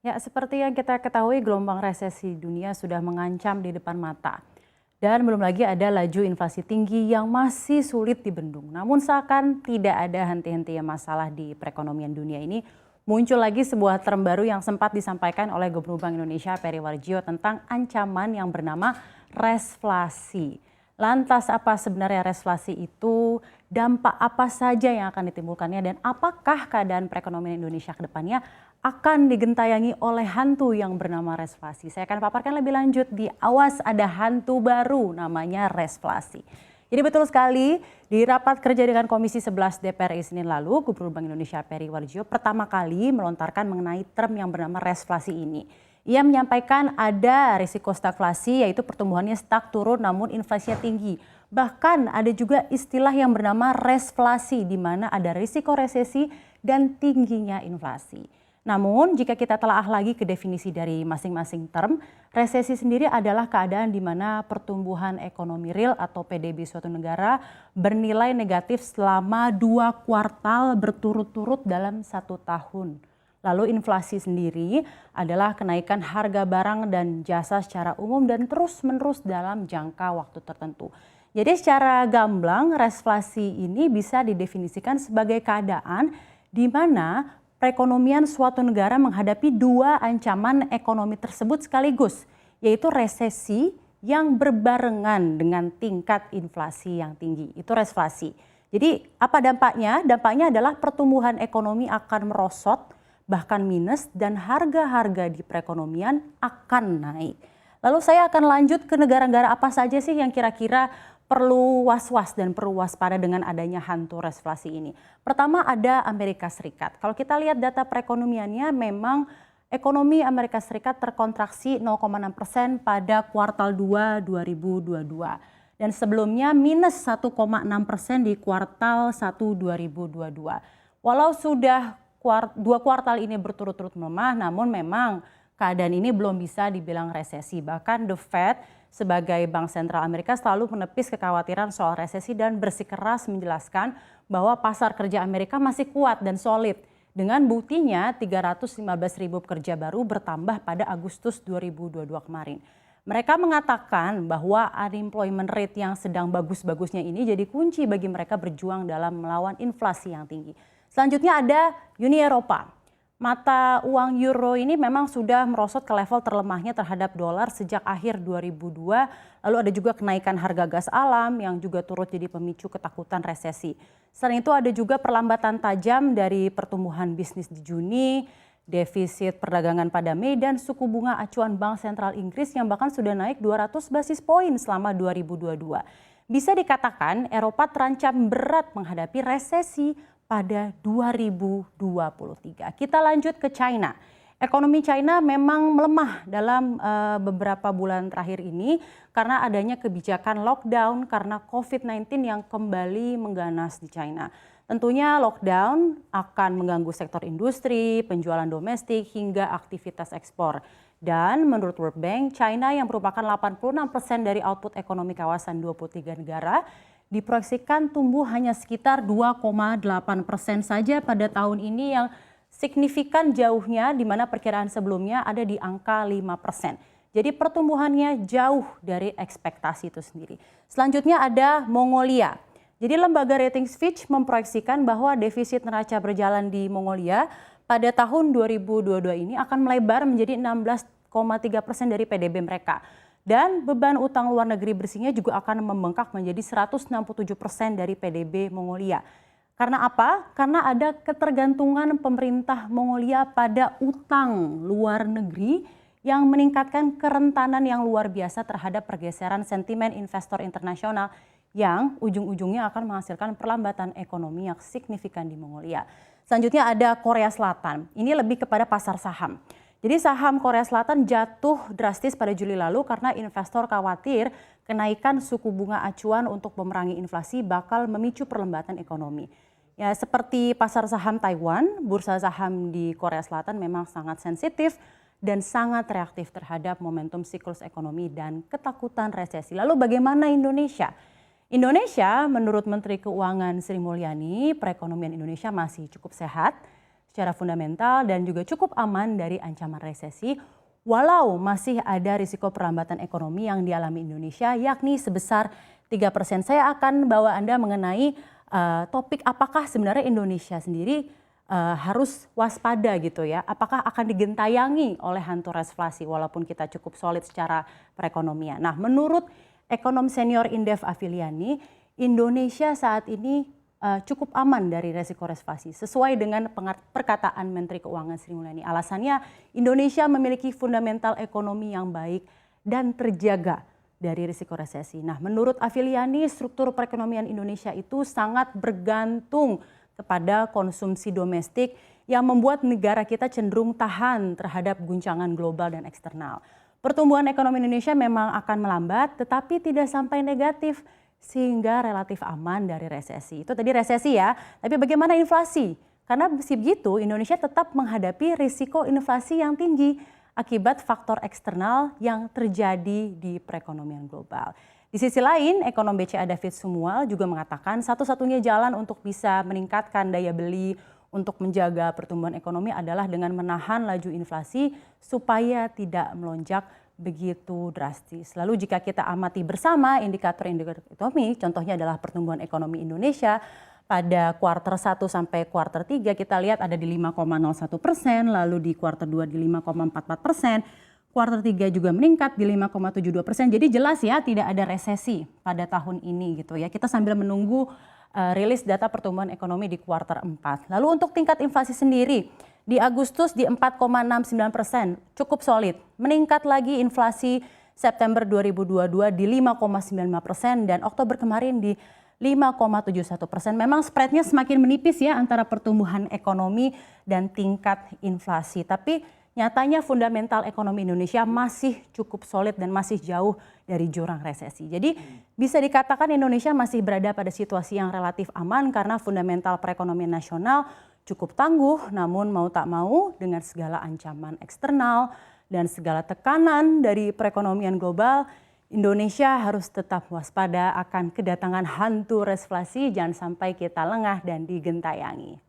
Ya, seperti yang kita ketahui, gelombang resesi dunia sudah mengancam di depan mata. Dan belum lagi ada laju inflasi tinggi yang masih sulit dibendung. Namun seakan tidak ada henti-hentinya masalah di perekonomian dunia ini, muncul lagi sebuah term baru yang sempat disampaikan oleh Gubernur Bank Indonesia Peri Warjio tentang ancaman yang bernama resflasi. Lantas apa sebenarnya resflasi itu? Dampak apa saja yang akan ditimbulkannya dan apakah keadaan perekonomian Indonesia ke depannya akan digentayangi oleh hantu yang bernama resflasi? Saya akan paparkan lebih lanjut di Awas Ada Hantu Baru namanya resflasi. Jadi betul sekali, di rapat kerja dengan Komisi 11 DPR RI Senin lalu, Gubernur Bank Indonesia Peri Warjio pertama kali melontarkan mengenai term yang bernama resflasi ini. Ia menyampaikan ada risiko stagflasi, yaitu pertumbuhannya stuck turun namun inflasinya tinggi. Bahkan ada juga istilah yang bernama resflasi, di mana ada risiko resesi dan tingginya inflasi. Namun jika kita telaah lagi ke definisi dari masing-masing term, resesi sendiri adalah keadaan di mana pertumbuhan ekonomi real atau PDB suatu negara bernilai negatif selama 2 kuartal berturut-turut dalam 1 tahun. Lalu inflasi sendiri adalah kenaikan harga barang dan jasa secara umum dan terus-menerus dalam jangka waktu tertentu. Jadi secara gamblang resflasi ini bisa didefinisikan sebagai keadaan di mana perekonomian suatu negara menghadapi dua ancaman ekonomi tersebut sekaligus, yaitu resesi yang berbarengan dengan tingkat inflasi yang tinggi. Itu resflasi. Jadi apa dampaknya? Dampaknya adalah pertumbuhan ekonomi akan merosot, bahkan minus, dan harga-harga di perekonomian akan naik. Lalu saya akan lanjut ke negara-negara apa saja sih yang kira-kira perlu was-was dan perlu waspada dengan adanya hantu resflasi ini. Pertama ada Amerika Serikat. Kalau kita lihat data perekonomiannya, memang ekonomi Amerika Serikat terkontraksi 0,6% pada kuartal 2 2022. Dan sebelumnya minus 1,6% di kuartal 1 2022. Walau sudah 2 kuartal ini berturut-turut melemah, namun memang keadaan ini belum bisa dibilang resesi. Bahkan The Fed sebagai Bank Sentral Amerika selalu menepis kekhawatiran soal resesi dan bersikeras menjelaskan bahwa pasar kerja Amerika masih kuat dan solid. Dengan buktinya 315.000 pekerja baru bertambah pada Agustus 2022 kemarin. Mereka mengatakan bahwa unemployment rate yang sedang bagus-bagusnya ini jadi kunci bagi mereka berjuang dalam melawan inflasi yang tinggi. Selanjutnya ada Uni Eropa. Mata uang euro ini memang sudah merosot ke level terlemahnya terhadap dolar sejak akhir 2002. Lalu ada juga kenaikan harga gas alam yang juga turut jadi pemicu ketakutan resesi. Selain itu ada juga perlambatan tajam dari pertumbuhan bisnis di Juni, defisit perdagangan pada Mei, dan suku bunga acuan Bank Sentral Inggris yang bahkan sudah naik 200 basis poin selama 2022. Bisa dikatakan Eropa terancam berat menghadapi resesi pada 2023. Kita lanjut ke China. Ekonomi China memang melemah dalam beberapa bulan terakhir ini karena adanya kebijakan lockdown karena COVID-19 yang kembali mengganas di China. Tentunya lockdown akan mengganggu sektor industri, penjualan domestik, hingga aktivitas ekspor. Dan menurut World Bank, China yang merupakan 86% dari output ekonomi kawasan 23 negara, diproyeksikan tumbuh hanya sekitar 2,8% saja pada tahun ini yang signifikan jauhnya di mana perkiraan sebelumnya ada di angka 5%. Jadi pertumbuhannya jauh dari ekspektasi itu sendiri. Selanjutnya ada Mongolia. Jadi lembaga rating Fitch memproyeksikan bahwa defisit neraca berjalan di Mongolia pada tahun 2022 ini akan melebar menjadi 16,3% dari PDB mereka. Dan beban utang luar negeri bersihnya juga akan membengkak menjadi 167% dari PDB Mongolia. Karena apa? Karena ada ketergantungan pemerintah Mongolia pada utang luar negeri yang meningkatkan kerentanan yang luar biasa terhadap pergeseran sentimen investor internasional yang ujung-ujungnya akan menghasilkan perlambatan ekonomi yang signifikan di Mongolia. Selanjutnya ada Korea Selatan. Ini lebih kepada pasar saham. Jadi saham Korea Selatan jatuh drastis pada Juli lalu karena investor khawatir kenaikan suku bunga acuan untuk memerangi inflasi bakal memicu perlambatan ekonomi. Ya, seperti pasar saham Taiwan, bursa saham di Korea Selatan memang sangat sensitif dan sangat reaktif terhadap momentum siklus ekonomi dan ketakutan resesi. Lalu bagaimana Indonesia? Indonesia menurut Menteri Keuangan Sri Mulyani, perekonomian Indonesia masih cukup sehat. secara fundamental dan juga cukup aman dari ancaman resesi, walau masih ada risiko perlambatan ekonomi yang dialami Indonesia, yakni sebesar 3%. Saya akan bawa Anda mengenai topik apakah sebenarnya Indonesia sendiri harus waspada gitu ya. Apakah akan digentayangi oleh hantu resflasi walaupun kita cukup solid secara perekonomian. Nah, menurut ekonom senior Indef Afiliani, Indonesia saat ini cukup aman dari resiko resflasi sesuai dengan perkataan Menteri Keuangan Sri Mulyani. Alasannya Indonesia memiliki fundamental ekonomi yang baik dan terjaga dari risiko resesi. Nah, menurut Afiliani, struktur perekonomian Indonesia itu sangat bergantung kepada konsumsi domestik yang membuat negara kita cenderung tahan terhadap guncangan global dan eksternal. Pertumbuhan ekonomi Indonesia memang akan melambat, tetapi tidak sampai negatif sehingga relatif aman dari resesi. Itu tadi resesi ya, tapi bagaimana inflasi? Karena begitu Indonesia tetap menghadapi risiko inflasi yang tinggi akibat faktor eksternal yang terjadi di perekonomian global. Di sisi lain, ekonom BCA David Sumual juga mengatakan satu-satunya jalan untuk bisa meningkatkan daya beli untuk menjaga pertumbuhan ekonomi adalah dengan menahan laju inflasi supaya tidak melonjak begitu drastis. Lalu jika kita amati bersama indikator-indikator ekonomi, contohnya adalah pertumbuhan ekonomi Indonesia pada kuartal 1 sampai kuartal 3 kita lihat ada di 5,01%, lalu di kuartal 2 di 5,44%, kuartal 3 juga meningkat di 5,72%. Jadi jelas ya tidak ada resesi pada tahun ini gitu ya. Kita sambil menunggu rilis data pertumbuhan ekonomi di kuartal 4. Lalu untuk tingkat inflasi sendiri di Agustus di 4,69%, cukup solid. Meningkat lagi inflasi September 2022 di 5,95% dan Oktober kemarin di 5,71%. Memang spreadnya semakin menipis ya antara pertumbuhan ekonomi dan tingkat inflasi. Tapi nyatanya fundamental ekonomi Indonesia masih cukup solid dan masih jauh dari jurang resesi. Jadi bisa dikatakan Indonesia masih berada pada situasi yang relatif aman karena fundamental perekonomian nasional cukup tangguh, namun mau tak mau dengan segala ancaman eksternal dan segala tekanan dari perekonomian global, Indonesia harus tetap waspada akan kedatangan hantu resflasi, jangan sampai kita lengah dan digentayangi.